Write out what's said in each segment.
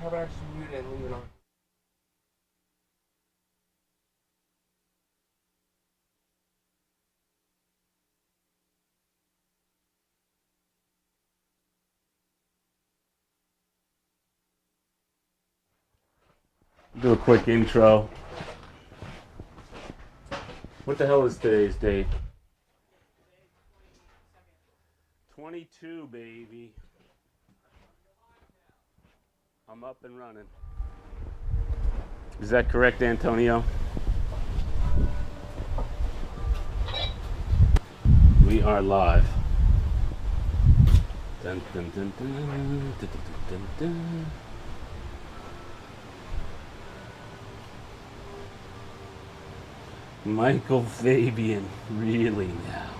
How about I just mute it and leave it on? Do a quick intro. What the hell is today's date? 22, baby. I'm up and running. Is that correct, Antonio? We are live. Dun, dun, dun, dun, dun, dun, dun, dun. Michael Fabian, really now?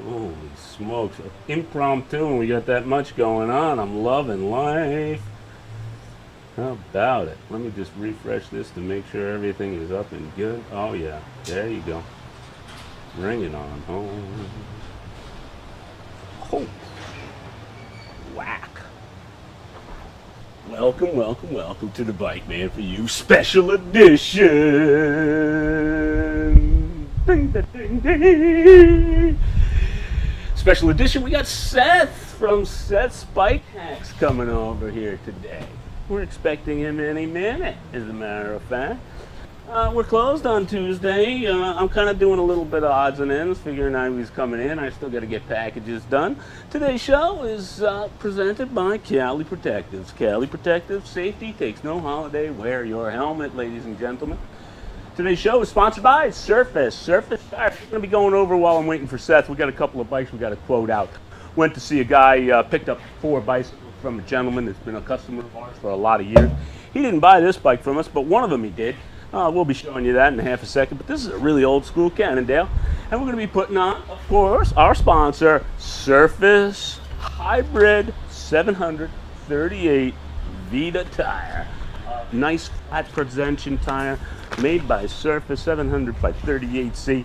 Holy smokes. Impromptu and we got that much going on. I'm loving life. How about it? Let me just refresh this to make sure everything is up and good. Oh yeah, there you go. Bring it on home. Oh. Whack. Welcome, welcome, welcome to the BikemanforU Special Edition. Ding, ding, ding, ding. Special Edition, we got Seth from Seth's Bike Hacks coming over here today. We're expecting him any minute, as a matter of fact. We're closed on Tuesday. I'm kind of doing a little bit of odds and ends, figuring out who's coming in. I still got to get packages done. Today's show is presented by Cali Protectives. Cali Protectives, safety takes no holiday. Wear your helmet, ladies and gentlemen. Today's show is sponsored by Surface. Surface tires. We're going to be going over while I'm waiting for Seth. We got a couple of bikes we got to quote out. Went to see a guy, picked up 4 bicycles from a gentleman that's been a customer of ours for a lot of years. He didn't buy this bike from us, but one of them he did. We'll be showing you that in half a second, but this is a really old school Cannondale, and we're going to be putting on, of course, our sponsor, Surface Hybrid 738 Vita tire. Nice flat presentation tire made by Surface 700 by 38C.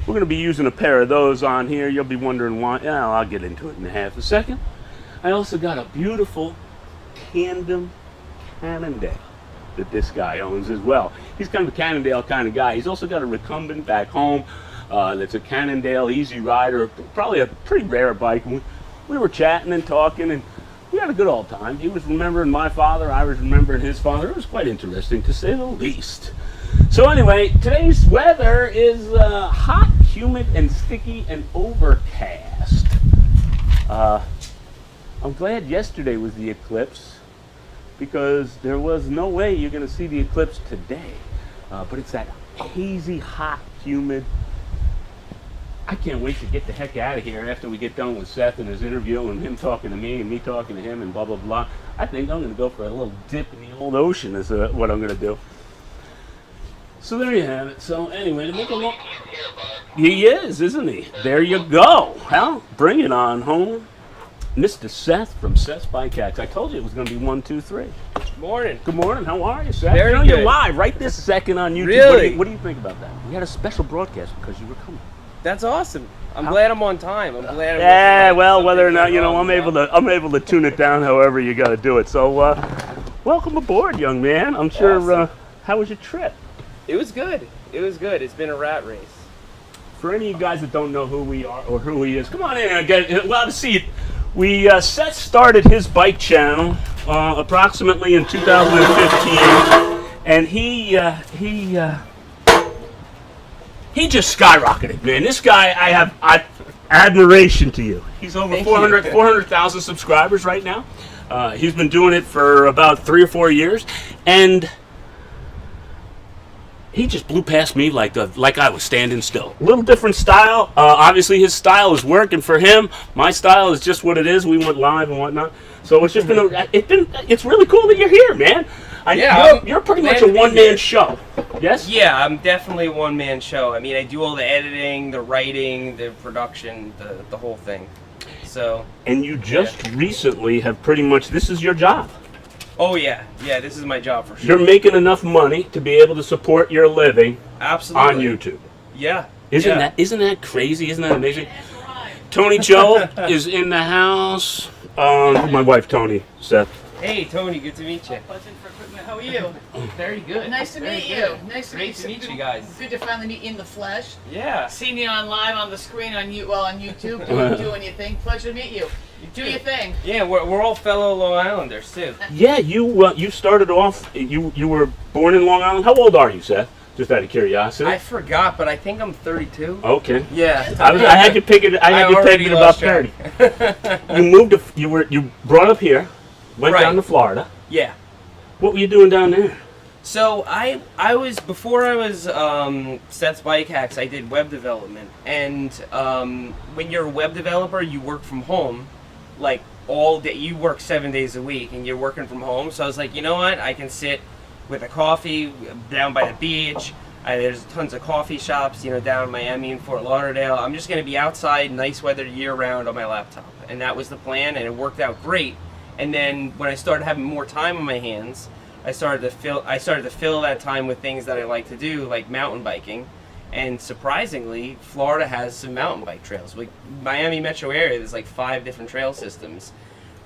We're going to be using a pair of those on here. You'll be wondering why. Yeah, I'll get into it in half a second. I also got a beautiful tandem Cannondale that this guy owns as well. He's kind of a Cannondale kind of guy. He's also got a recumbent back home that's a Cannondale Easy Rider, probably a pretty rare bike. We were chatting and talking, and we had a good old time. He was remembering my father, I was remembering his father. It was quite interesting, to say the least. So anyway, today's weather is hot, humid, and sticky, and overcast. I'm glad yesterday was the eclipse, because there was no way you're going to see the eclipse today. But it's that hazy, hot, humid. I can't wait to get the heck out of here after we get done with Seth and his interview and him talking to me and me talking to him and blah, blah, blah. I think I'm going to go for a little dip in the old ocean is what I'm going to do. So there you have it. So anyway, to make a long... He is, isn't he? There you go. Well, bring it on home. Mr. Seth from Seth's Bike Hacks. I told you it was going to be 1, 2, 3. Good morning. Good morning. How are you, Seth? Very you know, good. You're live right this second on YouTube. Really? What do you think about that? We had a special broadcast because you were coming. That's awesome. I'm glad I'm on time. I'm glad. Yeah, well, whether or not, you know, I'm able to tune it down however you got to do it. So, welcome aboard, young man. I'm sure. Awesome. How was your trip? It was good. It was good. It's been a rat race. For any of you guys that don't know who we are or who he is, come on in and get well to see it. Seth started his bike channel approximately in 2015, and he just skyrocketed, man. This guy, I have admiration to you. He's over 400,000 subscribers right now. He's been doing it for about 3 or 4 years, and he just blew past me like I was standing still. A little different style. Obviously, his style is working for him. My style is just what it is. We went live and whatnot. So it's just it's really cool that you're here, man. You're pretty much a one-man show. Yes? Yeah, I'm definitely a one-man show. I mean, I do all the editing, the writing, the production, the whole thing. So. And you just recently have pretty much, this is your job. Oh yeah, this is my job for sure. You're making enough money to be able to support your living Absolutely. on YouTube. Yeah. Isn't that crazy? Isn't that amazing? Tony Joe is in the house. My wife, Tony, Seth. Hey, Tony, good to meet you. Pleasant for equipment. How are you? Very good. Nice to Very meet good. you. Nice to Great meet to meet you. you guys. Good to finally meet you in the flesh. Yeah. Seen you on live on the screen on YouTube, doing your thing. Pleasure to meet you. Do your thing. Yeah, we're all fellow Long Islanders too. Yeah, you started off. You were born in Long Island. How old are you, Seth? Just out of curiosity. I forgot, but I think I'm 32. Okay. Yeah. I had you pick it. I had you pick already it about lost track. 30. You moved. You brought up here. Went Right. down to Florida. Yeah. What were you doing down there? So I was before I was Seth's Bike Hacks. I did web development, and when you're a web developer, you work from home, like all day. You work 7 days a week, and you're working from home. So I was like, you know what? I can sit with a coffee down by the beach. There's tons of coffee shops, down in Miami and Fort Lauderdale. I'm just going to be outside, nice weather year round on my laptop, and that was the plan, and it worked out great. And then when I started having more time on my hands, I started to fill that time with things that I like to do, like mountain biking. And surprisingly, Florida has some mountain bike trails. Like Miami metro area, there's like 5 different trail systems.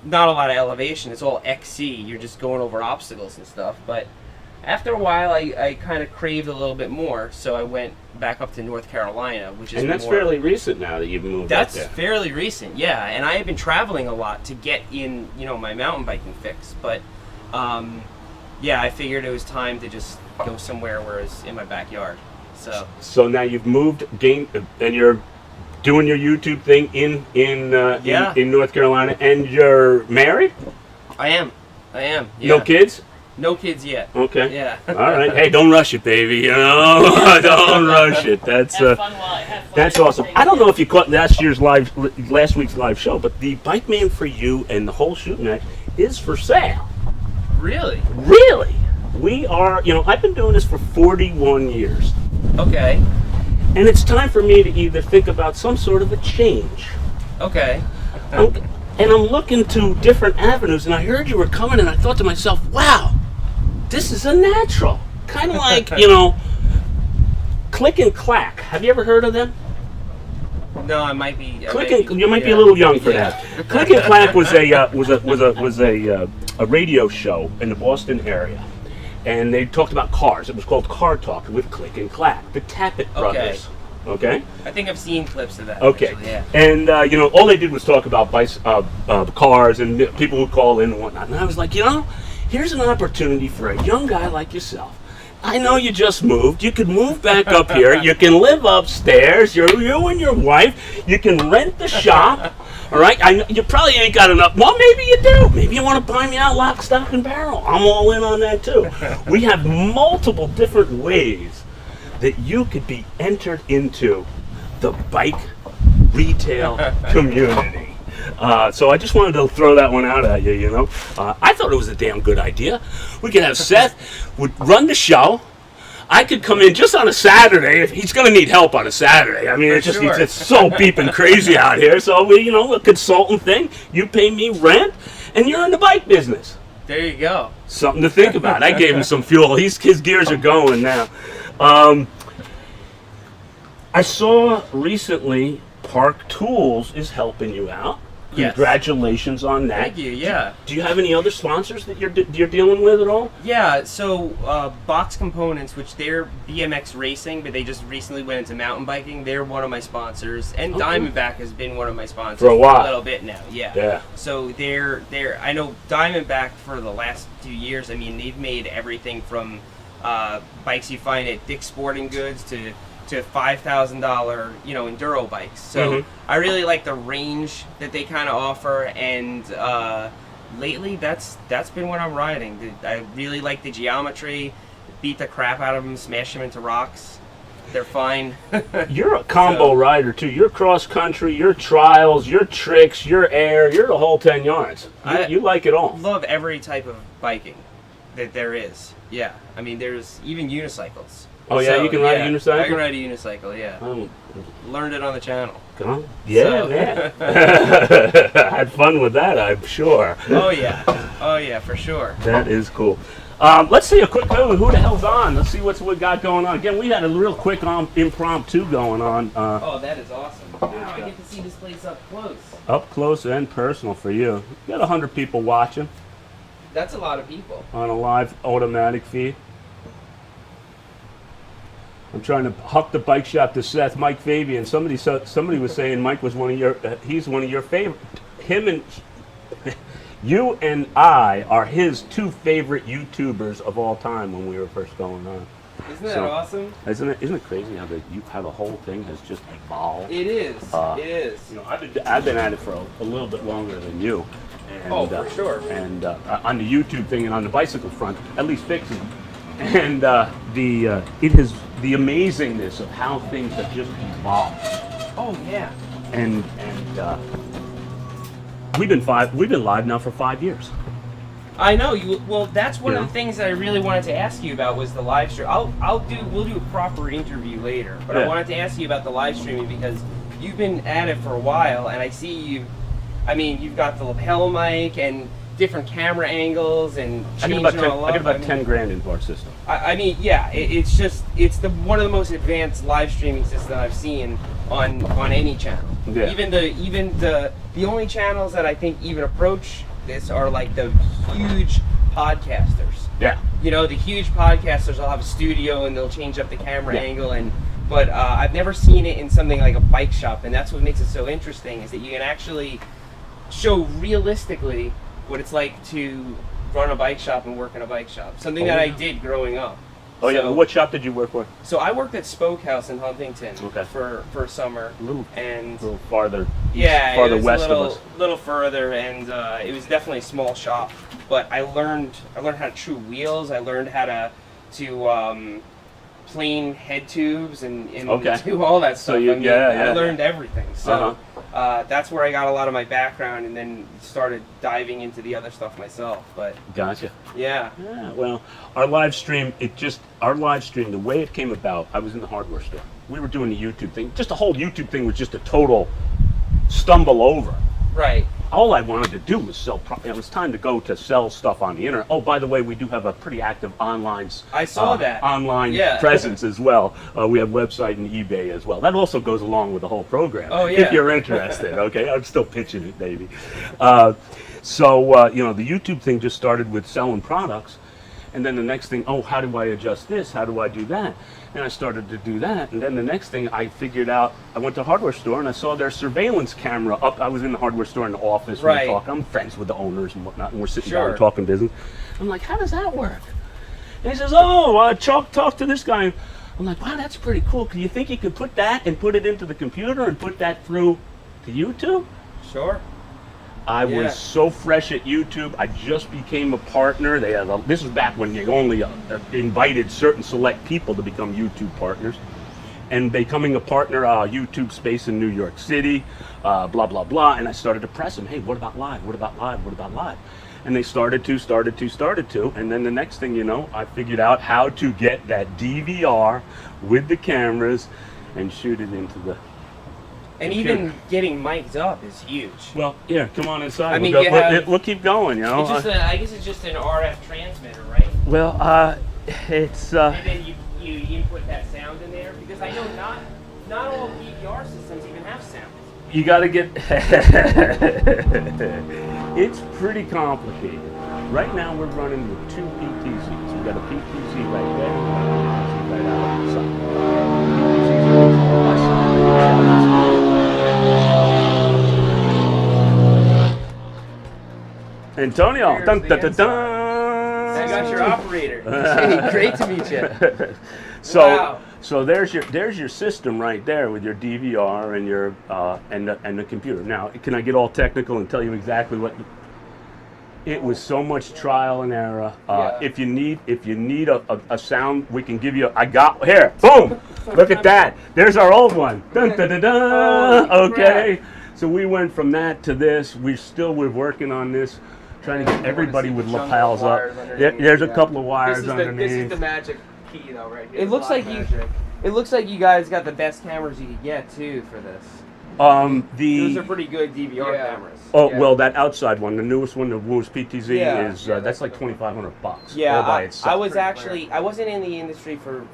Not a lot of elevation. It's all XC. You're just going over obstacles and stuff. But after a while, I kind of craved a little bit more, so I went back up to North Carolina, which is And that's more, fairly recent now that you've moved up that's there. fairly recent, yeah. And I have been traveling a lot to get in, my mountain biking fix. But yeah, I figured it was time to just go somewhere where it's in my backyard. So now you've moved, and you're doing your YouTube thing in North Carolina, and you're married? I am. Yeah. No kids? No kids yet. Okay. Yeah. All right. Hey, don't rush it, baby. Don't rush it. That's Have fun while have fun. that's awesome. I don't know if you caught last week's live show, but the BikemanforU and the whole shooting match is for sale. Really? Really? We are. I've been doing this for 41 years, Okay. and it's time for me to either think about some sort of a change. Okay. And I'm looking to different avenues, and I heard you were coming, and I thought to myself, wow, this is a natural. Kind of like, Click and Clack. Have you ever heard of them? No, I might be. You might be a little young for that. Click and Clack was a radio show in the Boston area, and they talked about cars. It was called Car Talk with Click and Clack, the Tappet brothers. Okay. I think I've seen clips of that. Okay. Actually, yeah. And all they did was talk about cars, and people would call in and whatnot. And I was like, here's an opportunity for a young guy like yourself. I know you just moved. You can move back up here. You can live upstairs. You and your wife. You can rent the shop. All right. I know you probably ain't got enough. Well, maybe you do. Maybe you want to buy me out lock, stock, and barrel. I'm all in on that too. We have multiple different ways that you could be entered into the bike retail community. So I just wanted to throw that one out at you, I thought it was a damn good idea. We could have Seth would run the show. I could come in just on a Saturday. If he's going to need help on a Saturday. I mean, it's so beeping crazy out here. So we, a consultant thing. You pay me rent, and you're in the bike business. There you go. Something to think about. I gave him some fuel. His gears are going now. I saw recently Park Tools is helping you out. Yes. Congratulations on that. Thank you. Yeah. Do you have any other sponsors that you're dealing with at all? Yeah. So Box Components, which they're BMX racing, but they just recently went into mountain biking. They're one of my sponsors, and Okay. Diamondback has been one of my sponsors For a while. a little bit now. Yeah. Yeah. So they're I know Diamondback for the last few years. I mean, they've made everything from bikes you find at Dick's Sporting Goods to $5,000 enduro bikes. So I really like the range that they kind of offer, and lately that's been what I'm riding. I really like the geometry. Beat the crap out of them, smash them into rocks. They're fine. You're a combo rider too. You're cross country, your trials, your tricks, your air, you're the whole 10 yards. You like it all. Love every type of biking that there is. Yeah, I mean there's even unicycles. Oh yeah, you can ride a unicycle? I can ride a unicycle, yeah. Learned it on the channel. Yeah, man. Had fun with that, I'm sure. Oh yeah, for sure. That is cool. Let's see a quick who the hell's on. Let's see what we got going on. Again, we had a real quick impromptu going on. Oh, that is awesome. Now I get to see this place up close. Up close and personal for you. You got 100 people watching That's a lot of people. on a live automatic feed. I'm trying to hook the bike shop to Seth, Mike Fabian. Somebody was saying Mike was he's one of your favorite. Him and you and I are his two favorite YouTubers of all time when we were first going on. Isn't that awesome? Isn't it crazy how the whole thing has just evolved? It is. It is. You know, I've been at it for a little bit longer than you. And, for sure. And on the YouTube thing and on the bicycle front, at least fixing them. And it has the amazingness of how things have just evolved. Oh yeah. And we've been live now for 5 years. I know you. Well, that's one Yeah. of the things that I really wanted to ask you about was the live stream. We'll do a proper interview later, but I Yeah. wanted to ask you about the live streaming because you've been at it for a while, and I see you. I mean, you've got the lapel mic and different camera angles and changing all up. I get about 10 grand into our system. I mean, yeah, it's one of the most advanced live streaming systems I've seen on any channel. Yeah. Even the only channels that I think even approach this are like the huge podcasters. Yeah. You know, the huge podcasters will have a studio and they'll change up the camera Yeah. angle but I've never seen it in something like a bike shop, and that's what makes it so interesting is that you can actually show realistically what it's like to run a bike shop and work in a bike shop. Something that I did growing up. Oh yeah. What shop did you work for? So I worked at Spoke House in Huntington Okay. for summer. A little And farther. yeah, farther it was west a little, of us. little further, and it was definitely a small shop. But I learned how to chew wheels. I learned how to plane head tubes and Okay. do all that stuff. I I learned everything. So Uh-huh. that's where I got a lot of my background, and then started diving into the other stuff myself. But Gotcha. yeah. Yeah, well, our live stream, the way it came about, I was in the hardware store. We were doing the YouTube thing. Just the whole YouTube thing was just a total stumble over. Right. All I wanted to do was sell. It was time to go to sell stuff on the internet. Oh, by the way, we do have a pretty active online. I saw that. Online Yeah. presence as well. We have website and eBay as well. That also goes along with the whole program. Oh, yeah. If you're interested, okay. I'm still pitching it, baby. You know, the YouTube thing just started with selling products, and then the next thing, oh, how do I adjust this? How do I do that? And I started to do that, and then the next thing I figured out, I went to a hardware store and I saw their surveillance camera up. I was in the hardware store in the office. Right. I'm friends with the owners and whatnot, and we're sitting Sure. down talking business. I'm like, how does that work? And he says, oh, talk to this guy. I'm like, wow, that's pretty cool. Do you think you could put that and put it into the computer and put that through to YouTube? Sure. I Yeah. was so fresh at YouTube. I just became a partner. This was back when you only invited certain select people to become YouTube partners. And becoming a partner, YouTube space in New York City, blah, blah, blah. And I started to press them. Hey, what about live? What about live? What about live? And they started to. And then the next thing you know, I figured out how to get that DVR with the cameras and shoot it into the... And even getting mic'd up is huge. Well, yeah, come on inside. I mean, we'll keep going, you know. It's just I guess it's just an RF transmitter, right? Well, it's And then you input that sound in there because I know not all DVR systems even have sound. you got to get. It's pretty complicated. Right now, we're running with two PTCs. We got a PTC right there, and a PTC right out on the side. Antonio, There's dun, the dun, dun, inside. dun. I got your operator. Hey, great to meet you. So, Wow. so there's your system right there with your DVR and your and the computer. Now, can I get all technical and tell you exactly what? It was so much trial and error. Yeah. If you need a sound, we can give you. I got here. Boom! Look at that. There's our old one. Dun, dun, dun, dun. Oh, okay. So we went from that to this. We're working on this, trying to get everybody with lapels up. There's a couple of wires underneath. This is the magic key, though, right here. It looks like Magic. It looks like you guys got the best cameras you could get too for this. The Those are pretty good DVR Yeah. cameras. Oh, Yeah. well, that outside one, the newest one, the Woos PTZ, Yeah. is Yeah, that's that's like the- $2,500 Yeah, all by I itself. was Pretty actually I wasn't in the industry for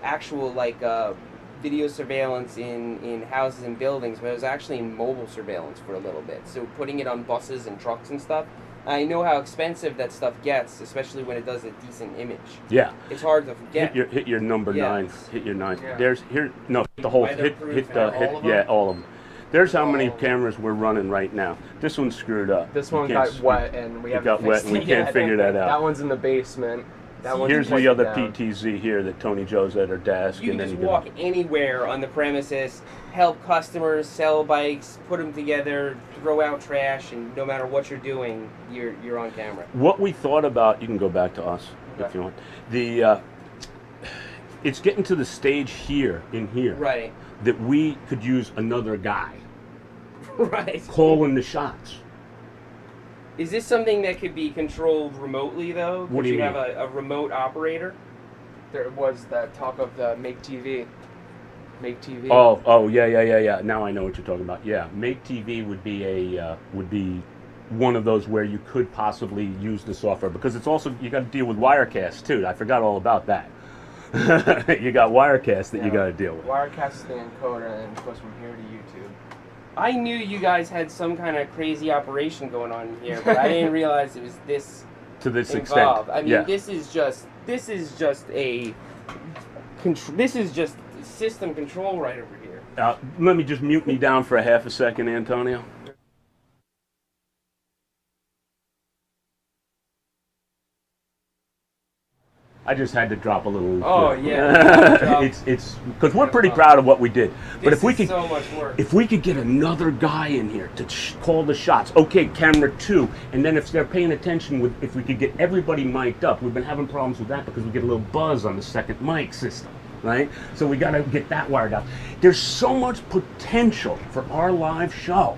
actual like video surveillance in houses and buildings, but I was actually in mobile surveillance for a little bit. So putting it on buses and trucks and stuff. I know how expensive that stuff gets, especially when it does a decent image. Yeah. It's hard to forget. Hit your number Yeah. 9. Hit your 9. Yeah. There's here no the whole By the hit proof hit and the all hit of them? yeah all of them. There's how many All of them. cameras we're running right now. This one's screwed up. This You one can't got s- wet and we It haven't got wet fixed and we it can't yet. figure that out. That one's in the basement. That one's Here's the taken other down. PTZ here that Tony Joe's at her desk. You and can then just you walk anywhere on the premises, help customers sell bikes, put them together, throw out trash, and no matter what you're doing, you're on camera. What we thought about, you can go back to us if Okay. you want. The it's getting to the stage here in here Right. that we could use another guy Right. calling the shots. Is this something that could be controlled remotely, though? What Could do you have mean? a remote operator? There was that talk of the Make TV. Make TV. Oh, yeah. Now I know what you're talking about. Yeah, Make TV would be one of those where you could possibly use the software because it's also you got to deal with Wirecast too. I forgot all about that. You got Wirecast that you got to deal with. Wirecast is the encoder and it goes from here to YouTube. I knew you guys had some kind of crazy operation going on here, but I didn't realize it was this To this involved. extent, I mean, yeah. this is just system control right over here. Let me just mute me down for a half a second, Antonio. I just had to drop a little. Oh, yeah. it's because we're pretty proud of what we did. But This if we is could, so much work. if we could get another guy in here to call the shots, okay, camera 2, and then if they're paying attention, if we could get everybody mic'd up, we've been having problems with that because we get a little buzz on the second mic system, right? So we got to get that wired out. There's so much potential for our live show.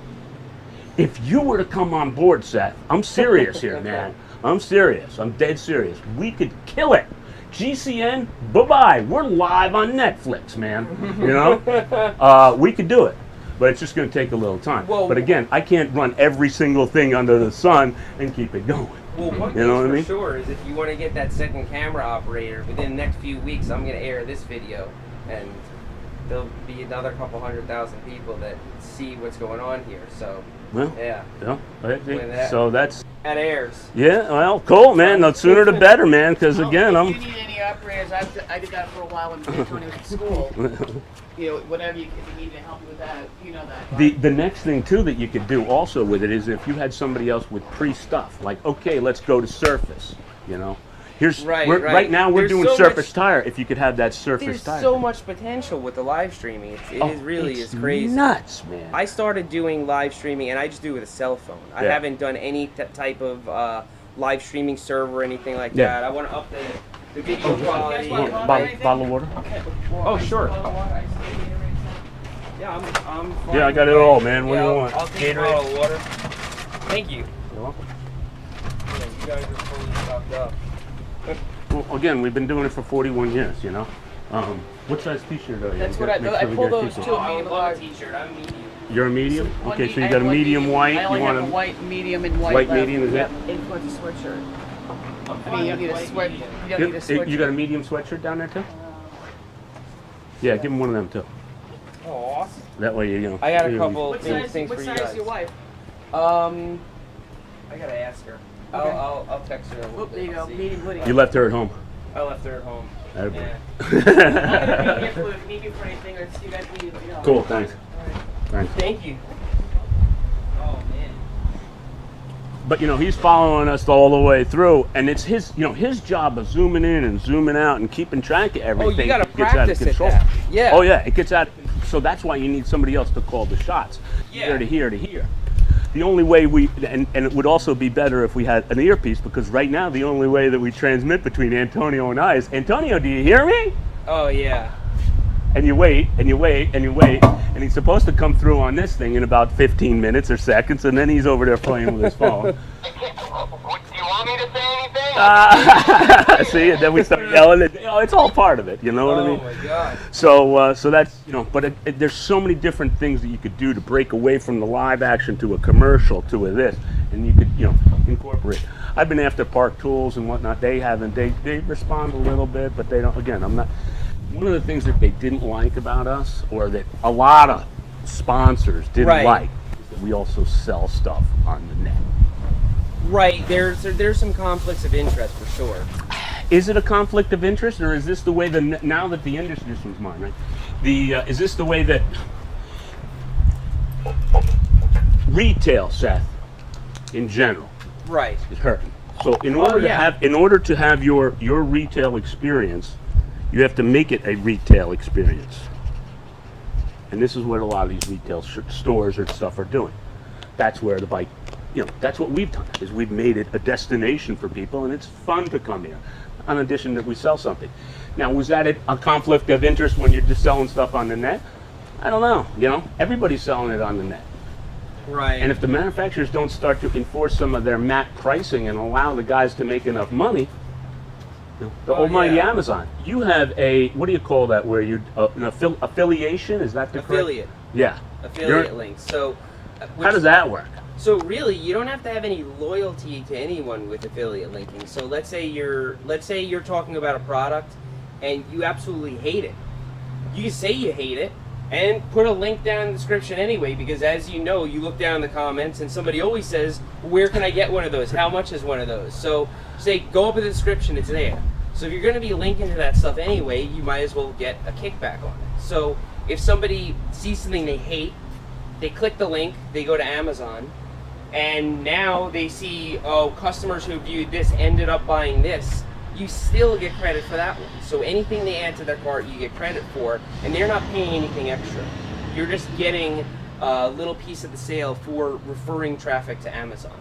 If you were to come on board, Seth, I'm serious here, man. I'm serious. I'm dead serious. We could kill it. GCN, bye-bye. We're live on Netflix, man. You know? We could do it. But it's just going to take a little time. Well- but again, I can't run every single thing under the sun and keep it going. Well, one You thing know what I for mean? sure is if you want to get that second camera operator, within the next few weeks, I'm going to air this video, and there'll be another couple 100,000 people that see what's going on here. So, Well, yeah, yeah. So that's, that airs. yeah, well, cool, man. The sooner the better, man, because again, If I'm... you need any operators, I did that for a while when Tony was in school. You know, whatever if you need to help you with that, you know that. The next thing too that you could do also with it is if you had somebody else with pre-stuff, like okay, let's go to surface. You know, right now we're There's doing so surface much- tire. If you could have that surface There's tire, so much potential with the live streaming. It Oh, is really it's is crazy. nuts, man. I started doing live streaming, and I just do it with a cell phone. I Yeah. haven't done any type of live streaming server or anything like Yeah. that. I want to up the video quality. You guys want Bottle of water. Oh, sure. Yeah, I'm fine Yeah, I got with it all, that. man. What do Yeah, you want? I'll take a Gatorade? bottle of water. Thank you. You're welcome. Yeah, you guys are fully stocked up. Well, again, we've been doing it for 41 years. You know, what size T-shirt are you? That's We what gotta make I sure we pull get those people. too. I medium would love large. a t-shirt. I'm medium. You're a medium. One Okay, so I you have got a one medium white. I You only want have a a white, medium, and white. white left. medium, is it? Yep, influencer sweatshirt. I mean, you don't need a White sweat. medium. You don't need a sweatshirt. You got a medium sweatshirt down there too? Yeah, give him one of them too. Oh, awesome. That way you know. I got a you- couple What things, size? things What for you size guys. is your wife? I gotta ask her. Okay. I'll text her. A little Oh, bit. there you go. I'll see. Medium hoodie. You left her at home. I left her at home. Attaboy. Yeah. I'm gonna be here for if you need me for anything, or if you guys need, you know. Cool, thanks. All right. Thanks. Thank you. Oh man. But you know, he's following us all the way through, and it's his, you know, his job of zooming in and zooming out and keeping track of everything. Oh, you gotta It gets out of practice at control. that. Yeah. Oh yeah, it gets out. So that's why you need somebody else to call the shots. Yeah. Here to here to here. The only way we, and it would also be better if we had an earpiece, because right now the only way that we transmit between Antonio and I is, Antonio, do you hear me? Oh yeah. And you wait, and you wait, and you wait, and he's supposed to come through on this thing in about 15 minutes or seconds, and then he's over there playing with his phone. Do you want me to say anything? See, and then we start yelling. It's all part of it. You know what I mean? Oh my God. So that's, but there's so many different things that you could do to break away from the live action to a commercial to a this, and you could, incorporate. I've been after Park Tools and whatnot. They haven't. They respond a little bit, but they don't. Again, I'm not. One of the things that they didn't like about us, or that a lot of sponsors didn't like, is that we also sell stuff on the net. Right. There's some conflicts of interest for sure. Is it a conflict of interest, or is this the way now that the industry, this one's mine, right? Is this the way that retail, Seth, in general, Right. is hurting? So in order to have your retail experience, you have to make it a retail experience, and this is what a lot of these retail stores or stuff are doing. That's where the bike, that's what we've done, is we've made it a destination for people, and it's fun to come here. In addition that we sell something. Now, was that a conflict of interest when you're just selling stuff on the net? I don't know. Everybody's selling it on the net. Right. And if the manufacturers don't start to enforce some of their MAC pricing and allow the guys to make enough money, the almighty Amazon. You have a, what do you call that, where you, an affiliation? Is that the affiliate? Correct? Yeah. Affiliate links. So, how does that work? So really, you don't have to have any loyalty to anyone with affiliate linking. So let's say you're talking about a product and you absolutely hate it. You can say you hate it and put a link down in the description anyway, because as you know, you look down in the comments and somebody always says, where can I get one of those? How much is one of those? So say, go up in the description, it's there. So if you're going to be linking to that stuff anyway, you might as well get a kickback on it. So if somebody sees something they hate, they click the link, they go to Amazon, and now they see, customers who viewed this ended up buying this, you still get credit for that one. So anything they add to their cart, you get credit for, and they're not paying anything extra. You're just getting a little piece of the sale for referring traffic to Amazon.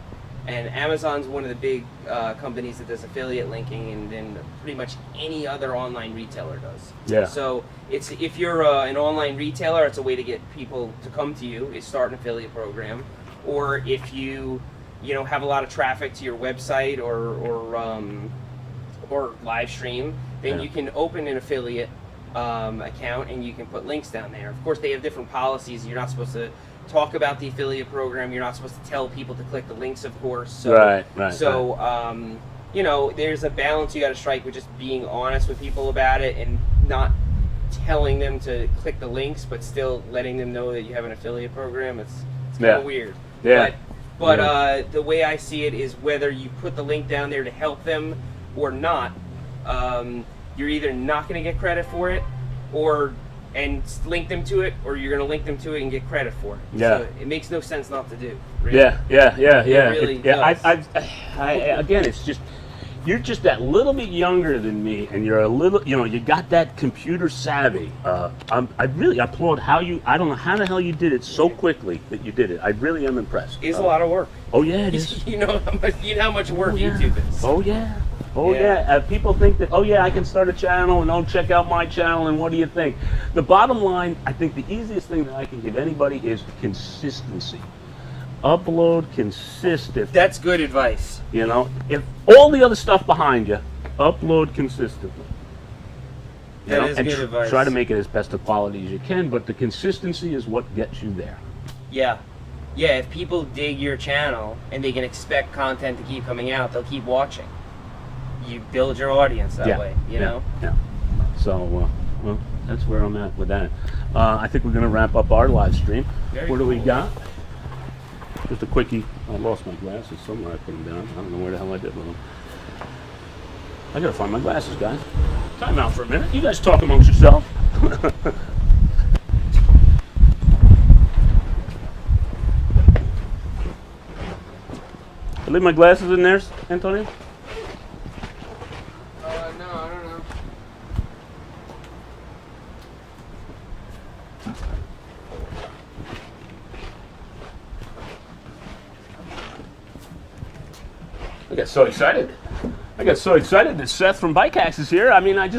And Amazon's one of the big companies that does affiliate linking, and then pretty much any other online retailer does. Yeah. So if you're an online retailer, it's a way to get people to come to you, is start an affiliate program. Or if you have a lot of traffic to your website or live stream, then you can open an affiliate account and you can put links down there. Of course, they have different policies. You're not supposed to talk about the affiliate program. You're not supposed to tell people to click the links, of course. So, right. So, there's a balance you got to strike with just being honest with people about it and not telling them to click the links, but still letting them know that you have an affiliate program. It's kind of weird. Yeah. But the way I see it is whether you put the link down there to help them or not, you're either not going to get credit for it and link them to it, or you're going to link them to it and get credit for it. Yeah. So it makes no sense not to do. Really. Yeah. It really does. Again, it's just, you're just that little bit younger than me, and you're a little, you got that computer savvy. I really applaud I don't know how the hell you did it so quickly that you did it. I really am impressed. It's a lot of work. Oh yeah, it is. You know how much work YouTube is. Oh yeah. People think that, I can start a channel and check out my channel, and what do you think? The bottom line, I think the easiest thing that I can give anybody is consistency. Upload consistent. That's good advice. If all the other stuff behind you, upload consistently. That is good advice. Try to make it as best of quality as you can, but the consistency is what gets you there. Yeah. Yeah, if people dig your channel and they can expect content to keep coming out, they'll keep watching. You build your audience that way, you know? Yeah. So, that's where I'm at with that. I think we're going to wrap up our live stream. What do we got? Just a quickie. I lost my glasses somewhere. I put them down. I don't know where the hell I did with them. I gotta find my glasses, guys. Time out for a minute. You guys talk amongst yourself. I leave my glasses in there, Antonio? No, I don't know. I got so excited. That Seth from Bike Hacks is here. I mean, I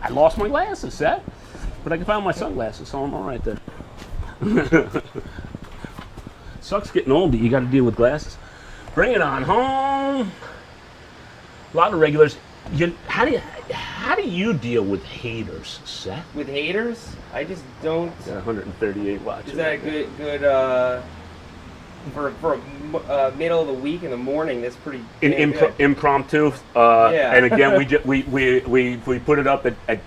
lost my glasses, Seth. But I can find my sunglasses, so I'm all right there. Sucks getting old, but you got to deal with glasses. Bring it on home. A lot of regulars. How do you deal with haters, Seth? With haters, I just don't. Got 138 watches. Is that a good for a middle of the week in the morning? That's pretty damn good. Impromptu. Yeah. And again, we put it up at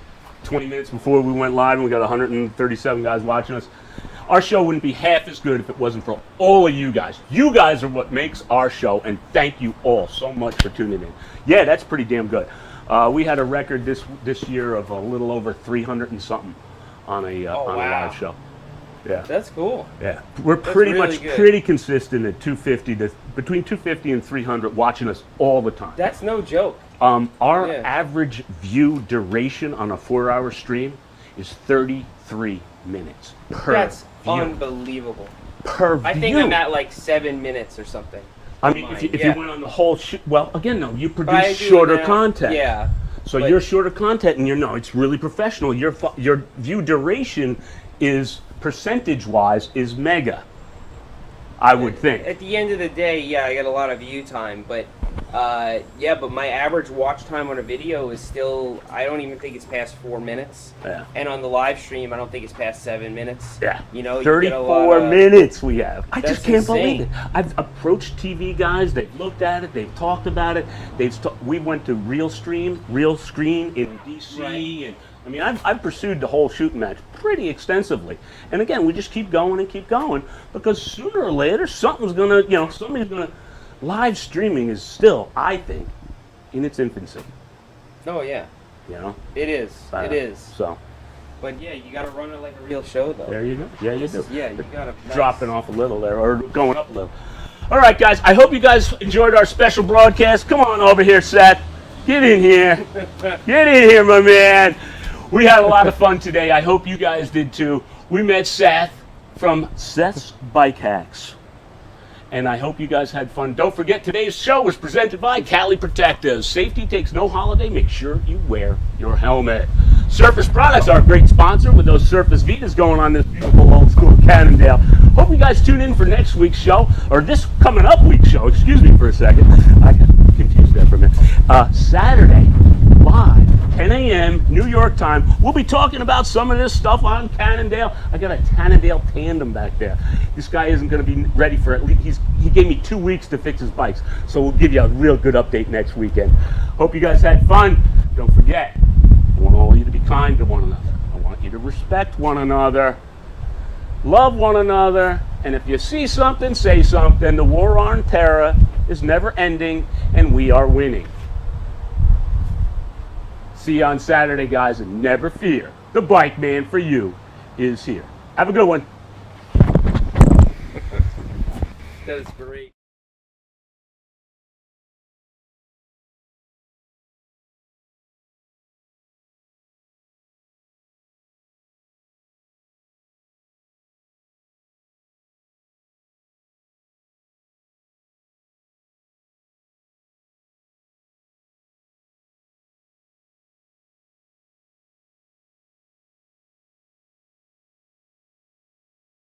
20 minutes before we went live, and we got 137 guys watching us. Our show wouldn't be half as good if it wasn't for all of you guys. You guys are what makes our show, and thank you all so much for tuning in. Yeah, that's pretty damn good. We had a record this year of a little over 300 and something on a live show. Yeah, That's cool. yeah. We're That's pretty really much good. pretty consistent at 250 to between 250 and 300 watching us all the time. That's no joke. Our Yeah. average view duration on a 4-hour stream is 33 minutes per That's view. unbelievable. Per view. I think I'm at like 7 minutes or something. I mean, if Yeah. you went on the whole well, again, no, you But I produce do shorter now- content. Yeah. So but- you're shorter content, and it's really professional. Your view duration is percentage-wise is mega. I would think. At the end of the day, yeah, I get a lot of view time, but but my average watch time on a video is still, I don't even think it's past 4 minutes. Yeah. And on the live stream, I don't think it's past 7 minutes. Yeah. You know, you get a 34 lot of, minutes we have. I just That's can't believe insane. it. I've approached TV guys. They've looked at it. They've talked about it. We went to Real Screen in DC, Right. and I mean, I've pursued the whole shooting match pretty extensively. And again, we just keep going and keep going because sooner or later somebody's gonna. Live streaming is still, I think, in its infancy. Oh, yeah. You know. It is. It is. So But yeah, you gotta run it like a real show, though. there you go. Yeah, you do. Yeah, you gotta. Dropping off a little there, or going up a little. All right, guys. I hope you guys enjoyed our special broadcast. Come on over here, Seth. Get in here. Get in here, my man. We had a lot of fun today. I hope you guys did too. We met Seth from Seth's Bike Hacks. And I hope you guys had fun. Don't forget, today's show was presented by Cali Protectives. Safety takes no holiday. Make sure you wear your helmet. Surface Products are a great sponsor with those Surface Vitas going on this beautiful old school Cannondale. Hope you guys tune in for next week's show, or this coming up week's show. Excuse me for a second. I got confused there for a minute. Saturday, live, 10 a.m. New York time. We'll be talking about some of this stuff on Cannondale. I got a Cannondale tandem back there. This guy isn't going to be ready for at least, he gave me 2 weeks to fix his bikes. So we'll give you a real good update next weekend. Hope you guys had fun. Don't forget, I want all of you to be kind to one another. I want you to respect one another, love one another, and if you see something, say something. The war on terror is never ending, and we are winning. See you on Saturday, guys, and never fear. The Bike Man for You is here. Have a good one. That is great.